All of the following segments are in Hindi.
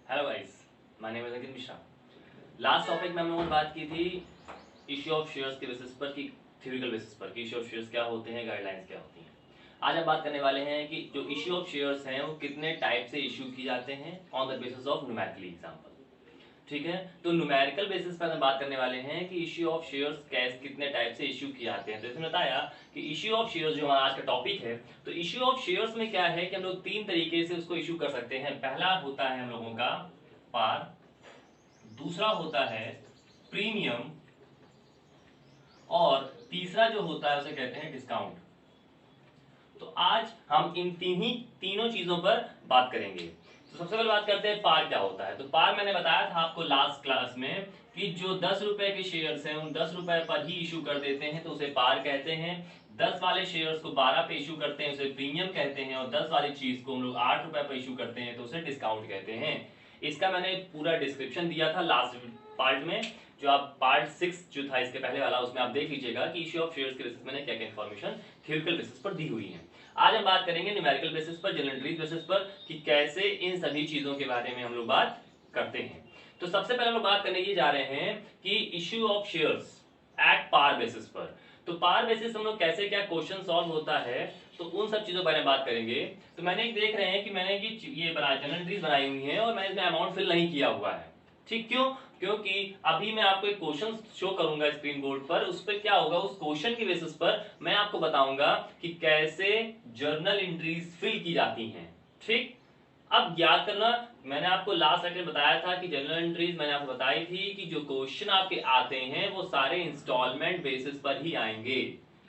Hello guys, my name is Ankit Mishra. Last topic में हम लोगों ने बात की थी इश्यू ऑफ शेयर्स के बेसिस पर कि थ्योरिटिकल बेसिस पर कि इश्यू ऑफ शेयर्स क्या होते हैं, गाइडलाइंस क्या होती हैं। आज हम बात करने वाले हैं कि जो इश्यू ऑफ शेयर्स हैं वो कितने टाइप से इश्यू किए जाते हैं on the basis of numerical example. ठीक है, तो न्यूमेरिकल बेसिस पर हम बात करने वाले हैं कि इश्यू ऑफ शेयर्स कैसे कितने टाइप से इश्यू किए जाते हैं। तो इसमें बताया कि इश्यू ऑफ शेयर्स जो हमारा आज का टॉपिक है, तो इश्यू ऑफ शेयर्स में क्या है कि हम लोग तीन तरीके से उसको इश्यू कर सकते हैं। पहला होता है हम लोगों का पार, दूसरा होता है प्रीमियम, और तीसरा जो होता है उसे कहते हैं डिस्काउंट। तो आज हम इन तीनों चीजों पर बात करेंगे। तो सबसे पहले बात करते हैं पार क्या होता है। तो पार मैंने बताया था आपको लास्ट क्लास में कि जो 10 रुपए के शेयर्स हैं उन 10 रुपए पर ही इशू कर देते हैं तो उसे पार कहते हैं। 10 वाले शेयर्स को 12 पे इशू करते हैं उसे प्रीमियम कहते हैं, और 10 वाली चीज को हम लोग 8 रुपए पर इशू करते हैं तो उसे डिस्काउंट कहते हैं। इसका मैंने पूरा डिस्क्रिप्शन दिया था लास्ट पार्ट में, जो आप पार्ट 6 जो था इसके पहले वाला, उसमें आप देख लीजिएगा कि इश्यू ऑफ शेयर्स के बेसिस मैंने क्या क्या इन्फॉर्मेशन थ्योरिटिकल बेसिस पर दी हुई है। आज हम बात करेंगे न्यूमेरिकल बेसिस पर, जनरल एंट्रीज बेसिस पर कि कैसे इन सभी चीजों के बारे में हम लोग बात करते हैं। तो सबसे पहले हम लोग बात करने ये जा रहे हैं कि issue of shares at par basis पर। तो पार बेसिस हम लोग कैसे क्या क्वेश्चन सॉल्व होता है, तो उन सब चीजों के बारे में बात करेंगे। तो मैंने देख रहे हैं कि मैंने ये बना जनरल एंट्रीज बनाई हुई है और मैंने इसमें अमाउंट फिल नहीं किया हुआ है। ठीक, क्यों? क्योंकि अभी मैं आपको एक क्वेश्चन शो करूंगा स्क्रीन बोर्ड पर, उस पर क्या होगा, उस क्वेश्चन की बेसिस पर मैं आपको बताऊंगा कि कैसे जर्नल एंट्रीज फिल की जाती हैं। ठीक, अब याद करना, मैंने आपको लास्ट लेक्चर बताया था कि जनरल एंट्रीज मैंने आपको बताई थी कि जो क्वेश्चन आपके आते हैं वो सारे इंस्टॉलमेंट बेसिस पर ही आएंगे।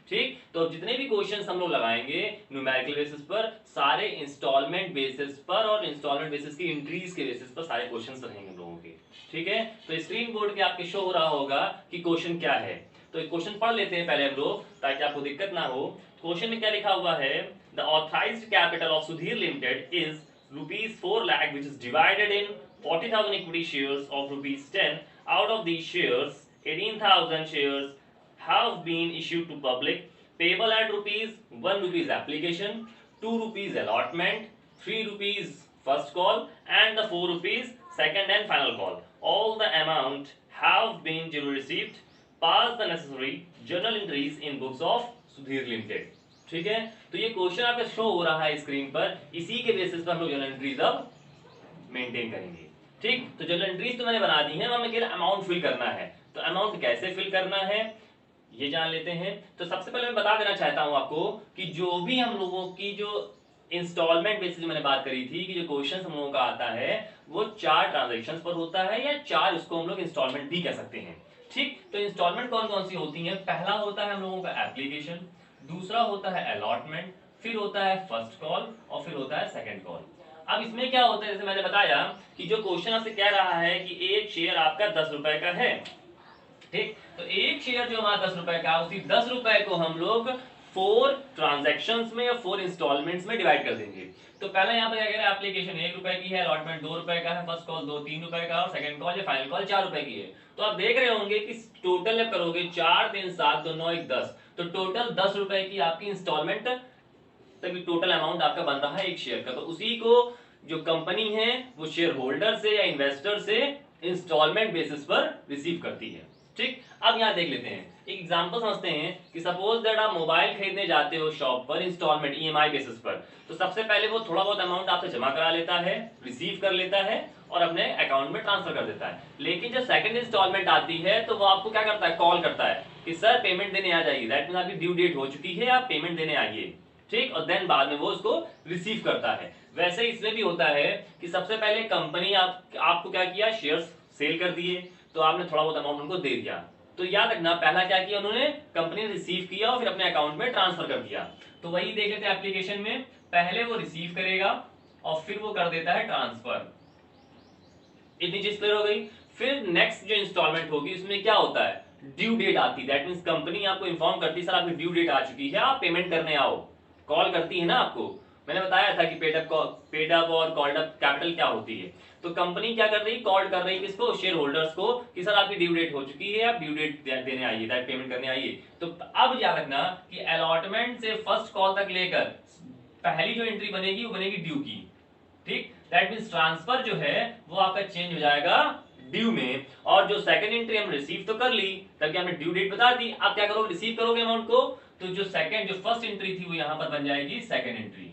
ठीक, तो जितने भी क्वेश्चंस हम लोग लगाएंगे न्यूमेरिकल बेसिस पर, सारे इंस्टॉलमेंट बेसिस पर और इंस्टॉलमेंट बेसिस की एंट्रीज के बेसिस पर सारे क्वेश्चंस रहेंगे हम लोगों के। ठीक है, तो स्क्रीन बोर्ड पे आपके शो हो रहा होगा कि क्वेश्चन क्या है। तो एक क्वेश्चन पढ़ लेते हैं पहले हम लोग ताकि आपको दिक्कत ना हो। क्वेश्चन में क्या लिखा हुआ है, the authorised capital of Sudhir limited is rupees 4 lakh, which is divided in 40,000 equity shares of rupees 10. Out of these shares, 18,000 shares have been issued to public, payable at rupees 1 rupees application, 2 rupees allotment, 3 rupees first call, and the 4 rupees second and final call. All the amount have been duly received. Pass the necessary journal entries in books of Sudhir Limited. ठीक है, तो ये क्वेश्चन आपका शो हो रहा है स्क्रीन पर, इसी के बेसिस पर हम लोग जनरल एंट्रीज अब मेंटेन करेंगे। ठीक, तो जनरल एंट्रीज तो मैंने बना दी है, हमें केवल अमाउंट फिल करना है। तो अमाउंट कैसे फिल करना है ये जान लेते हैं। तो सबसे पहले मैं बता देना चाहता हूं आपको कि जो भी हम लोगों की जो इंस्टॉलमेंट बेसिस मैंने बात करी थी कि जो क्वेश्चन हम लोगों का आता है वो 4 ट्रांजेक्शन पर होता है, या 4 उसको हम लोग इंस्टॉलमेंट भी कह सकते हैं। ठीक, तो इंस्टॉलमेंट कौन कौन सी होती है, पहला होता है हम लोगों का एप्लीकेशन, दूसरा होता है अलॉटमेंट, फिर होता है फर्स्ट कॉल, और फिर होता है सेकंड कॉल। अब इसमें क्या होता है, जैसे मैंने बताया कि जो क्वेश्चन आपसे कह रहा है कि एक शेयर आपका 10 रुपए का है। ठीक, तो एक शेयर जो हमारा 10 रुपए का, उसी 10 रुपए को हम लोग 4 ट्रांजैक्शंस में या 4 इंस्टॉलमेंट्स में डिवाइड कर देंगे। तो पहला यहाँ पर क्या कह रहा है, एप्लीकेशन 1 रुपए की है, अलॉटमेंट 2 रुपए का है, फर्स्ट कॉल 3 रुपए का, और सेकंड कॉल या फाइनल कॉल 4 रुपए की है। तो आप देख रहे होंगे कि टोटल जब करोगे 4 3 7 2 9 1 10, तो टोटल 10 रुपए की आपकी इंस्टॉलमेंट, तभी टोटल अमाउंट आपका बन रहा है एक शेयर का। तो उसी को जो कंपनी है वो शेयर होल्डर से या इन्वेस्टर से इंस्टॉलमेंट बेसिस पर रिसीव करती है। ठीक, अब यहाँ देख लेते हैं, एक एग्जांपल समझते हैं कि सपोज दैट आप मोबाइल खरीदने जाते हो शॉप पर इंस्टॉलमेंट ईएमआई बेसिस पर। तो सबसे पहले वो थोड़ा बहुत अमाउंट आपसे जमा करा लेता है, रिसीव कर लेता है और अपने अकाउंट में ट्रांसफर कर देता है। लेकिन जब सेकंड इंस्टॉलमेंट आती है तो वो आपको क्या करता है, कॉल करता है कि सर पेमेंट देने आ जाइए, दैट मींस आपकी ड्यू डेट हो चुकी है, आप पेमेंट देने आइए। ठीक, और देन बाद में वो उसको रिसीव करता है। वैसे इसमें भी होता है कि सबसे पहले कंपनी आपको क्या किया, शेयर्स सेल कर दिए, तो आपने थोड़ा बहुत अमाउंट उनको दे दिया। तो याद रखना, पहला क्या किया उन्होंने, कंपनी ने रिसीव किया और फिर अपने अकाउंट में ट्रांसफर कर दिया। तो वही देख लेते हैं एप्लीकेशन में, पहले वो रिसीव करेगा और फिर वो कर देता है ट्रांसफर। इतनी चीज क्लियर हो गई। फिर नेक्स्ट जो इंस्टॉलमेंट होगी उसमें क्या होता है, ड्यू डेट आती है, दैट मींस कंपनी आपको इन्फॉर्म करती है सर आपकी ड्यू डेट आ चुकी है, आप पेमेंट करने आओ। कॉल करती है ना आपको, मैंने बताया था कि पेड अप और कॉल्ड अप कैपिटल क्या होती है। तो कंपनी क्या कर रही है, कॉल कर रही है किसको, शेयर होल्डर्स को, कि सर आपकी ड्यू डेट हो चुकी है, आप ड्यू डेट देने आइए, दैट पेमेंट करने आइए। तो अब याद रखना कि अलॉटमेंट से फर्स्ट कॉल तक लेकर पहली जो एंट्री बनेगी वो बनेगी ड्यू की। ठीक, दैट मींस ट्रांसफर जो है वो आपका चेंज हो जाएगा ड्यू में, और जो सेकंड एंट्री हमने रिसीव तो कर ली, तब हमने ड्यू डेट बता दी, आप क्या करोगे, रिसीव करोगे अमाउंट को, तो जो फर्स्ट एंट्री थी वो यहां पर बन जाएगी सेकंड एंट्री।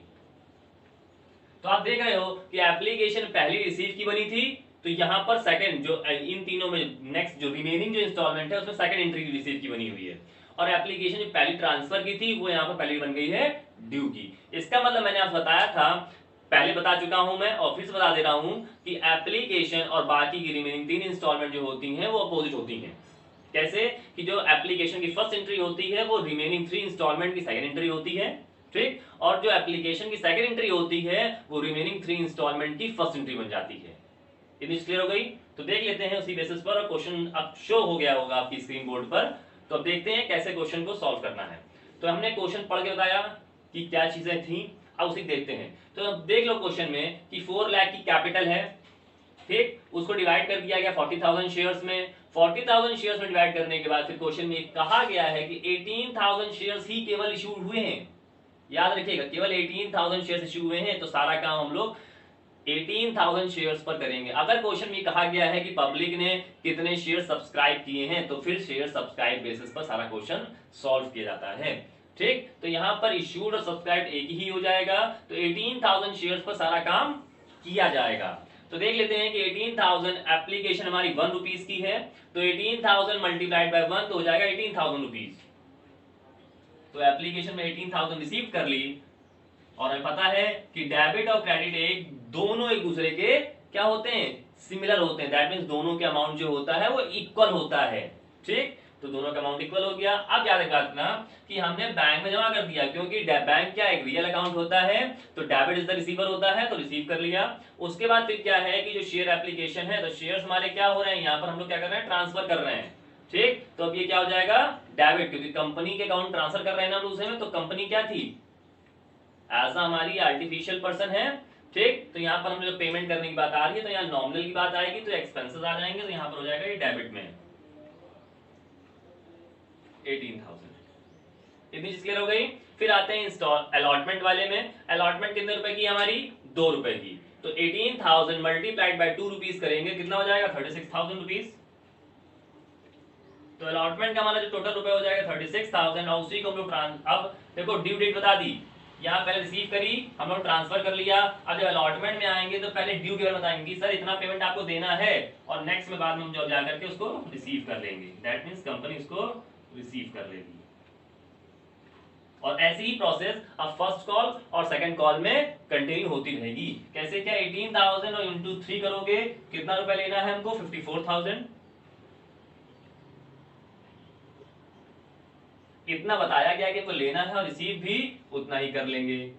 तो आप देख रहे हो कि एप्लीकेशन पहली रिसीव की बनी थी, तो यहां पर सेकंड जो इन तीनों में नेक्स्ट जो रिमेनिंग जो इंस्टॉलमेंट है उसमें सेकंड एंट्री रिसीव की बनी हुई है, और एप्लीकेशन जो पहली ट्रांसफर की थी वो यहां पर पहली बन गई है ड्यू की। इसका मतलब मैंने आपको बताया था, पहले बता चुका हूं मैं और फिर से बता दे रहा हूं कि एप्लीकेशन और बाकी की रिमेनिंग तीन इंस्टॉलमेंट जो होती हैं वो अपोजिट होती हैं। कैसे कि जो एप्लीकेशन की फर्स्ट एंट्री होती है वो रिमेनिंग 3 इंस्टॉलमेंट की सेकंड एंट्री होती है, ठीक, और जो एप्लीकेशन की सेकंड एंट्री होती है वो रिमेनिंग 3 इंस्टॉलमेंट की फर्स्ट एंट्री बन जाती है। इतनी क्लियर हो गई? तो देख लेते हैं उसी बेसिस पर, और क्वेश्चन अब शो हो गया होगा आपकी स्क्रीन बोर्ड पर, तो अब देखते हैं कैसे क्वेश्चन को सॉल्व करना है। तो हमने क्वेश्चन पढ़ के बताया कि क्या चीजें थी, अब उसी देखते हैं। तो अब देख लो क्वेश्चन में कि 4 लाख की कैपिटल है, ठीक, उसको डिवाइड कर दिया गया 40,000 शेयर्स में। 40,000 शेयर्स में डिवाइड करने के बाद फिर क्वेश्चन में कहा गया है कि 18,000 शेयर्स ही केवल इशू हुए हैं। याद रखिएगा, केवल 18,000 शेयर्स इशू हुए हैं, तो सारा काम हम लोग 18,000 शेयर्स पर करेंगे। अगर क्वेश्चन में कहा गया है कि पब्लिक ने कितने शेयर सब्सक्राइब किए हैं, तो फिर शेयर सब्सक्राइब बेसिस पर सारा क्वेश्चन सॉल्व किया जाता है, ठीक। तो यहां पर इश्यूड और सब्सक्राइब एक ही हो जाएगा, तो 18,000 शेयर्स पर सारा काम किया जाएगा। तो देख लेते हैं कि 18,000 एप्लीकेशन हमारी 1 रुपीज की है, तो 18,000 मल्टीप्लाइड बाय 1 तो हो जाएगा 18,000 रुपीज। तो एप्लीकेशन में 18,000 रिसीव कर ली, और हमें पता है कि डेबिट और क्रेडिट दोनों एक दूसरे के क्या होते हैं, सिमिलर होते हैं। दैट मींस दोनों के अमाउंट जो होता है वो इक्वल होता है, ठीक। तो दोनों का अमाउंट इक्वल हो गया। अब याद रखना कि हमने बैंक में जमा कर दिया, क्योंकि बैंक क्या एक रियल अकाउंट होता है, तो डेबिट इज द रिसीवर होता है, तो रिसीव कर लिया। उसके बाद फिर क्या है कि जो शेयर एप्लीकेशन है, तो शेयर्स हमारे क्या हो रहे हैं, यहाँ पर हम लोग क्या कर रहे हैं, ट्रांसफर कर रहे हैं, ठीक। तो अब ये क्या हो जाएगा, डेबिट, क्योंकि कंपनी के अकाउंट ट्रांसफर कर रहे हैं ना दूसरे में, तो कंपनी क्या थी, एज हमारी आर्टिफिशियल पर्सन है, ठीक। तो यहाँ पर हम जो पेमेंट करने की बात आ रही है, तो यहाँ नॉमिनल की बात आएगी, तो एक्सपेंसेस आ जाएंगे, तो यहाँ पर हो जाएगा ये डेबिट में 18,000। इतनी चीज क्लियर हो गई। फिर आते हैं इंस्टॉल अलॉटमेंट वाले में। अलॉटमेंट कितने रुपए की हमारी, 2 रुपए की, तो 18,000 मल्टीप्लाइड बाय 2 रुपीज करेंगे, कितना हो जाएगा, 36,000 रुपीज। तो अलॉटमेंट का हमारा जो टोटल रुपए हो जाएगा 36,000, और उसी को हम लोग अब देखो ड्यू डेट बता दी, यहाँ पहले रिसीव करी, हम लोग ट्रांसफर कर लिया। अब जब अलॉटमेंट में आएंगे तो पहले ड्यू के बारे में बताएंगे, सर इतना पेमेंट आपको देना है, और नेक्स्ट में बाद में हम जब जाकर के उसको रिसीव कर लेंगे। दैट मींस कंपनी उसको रिसीव कर लेगी, और ऐसी ही प्रोसेस अब फर्स्ट कॉल और सेकंड कॉल में कंटिन्यू होती रहेगी। कैसे, क्या 18,000 और इंटू 3 करोगे, कितना रुपए लेना है हमको, 54,000। इतना बताया गया कि को लेना है, और रिसीव भी उतना ही कर लेंगे।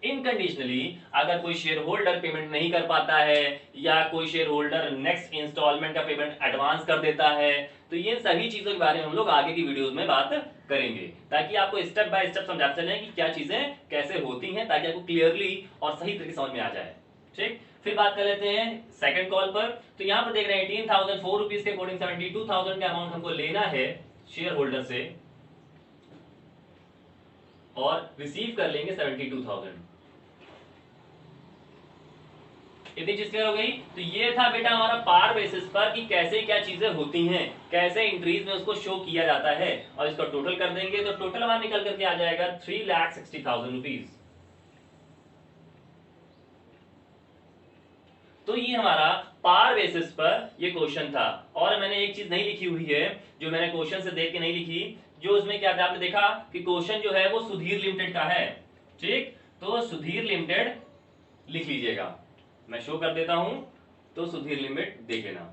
इनकंडीशनली अगर कोई शेयर होल्डर पेमेंट नहीं कर पाता है, या कोई शेयर होल्डर नेक्स्ट इंस्टॉलमेंट का पेमेंट एडवांस कर देता है, तो ये सभी चीजों के बारे में हम लोग आगे की वीडियोस में बात करेंगे, ताकि आपको स्टेप बाय स्टेप समझाते चलें कि क्या चीजें कैसे होती हैं, ताकि आपको क्लियरली और सही तरीके से समझ में आ जाए, ठीक। फिर बात कर लेते हैं सेकंड कॉल पर। तो यहाँ पर देख रहे हैं 18,000 4 रुपीज के अकॉर्डिंग 72,000 का अमाउंट हमको लेना है शेयर होल्डर से, और रिसीव कर लेंगे 72,000। इतनी चीज क्लियर हो गई। तो ये था बेटा हमारा पार बेसिस पर कि कैसे क्या चीजें होती हैं, कैसे एंट्रीज में उसको शो किया जाता है, और इसका टोटल कर देंगे तो टोटल हमारा निकल करके आ जाएगा 3,60,000 रुपीज। तो ये हमारा पार बेसिस पर ये क्वेश्चन था। और मैंने एक चीज नहीं लिखी हुई है, जो मैंने क्वेश्चन से देख के नहीं लिखी, जो उसमें क्या था, आपने देखा कि क्वेश्चन जो है वो सुधीर लिमिटेड का है, ठीक। तो सुधीर लिमिटेड लिख लीजिएगा, मैं शो कर देता हूं, तो सुधीर लिमिटेड देख लेना।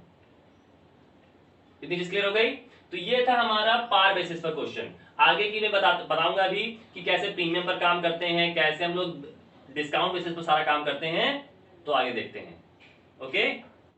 इतनी चीज क्लियर हो गई। तो ये था हमारा पार बेसिस पर क्वेश्चन। आगे की मैं बताऊंगा अभी कि कैसे प्रीमियम पर काम करते हैं, कैसे हम लोग डिस्काउंट बेसिस पर सारा काम करते हैं, तो आगे देखते हैं। ओके।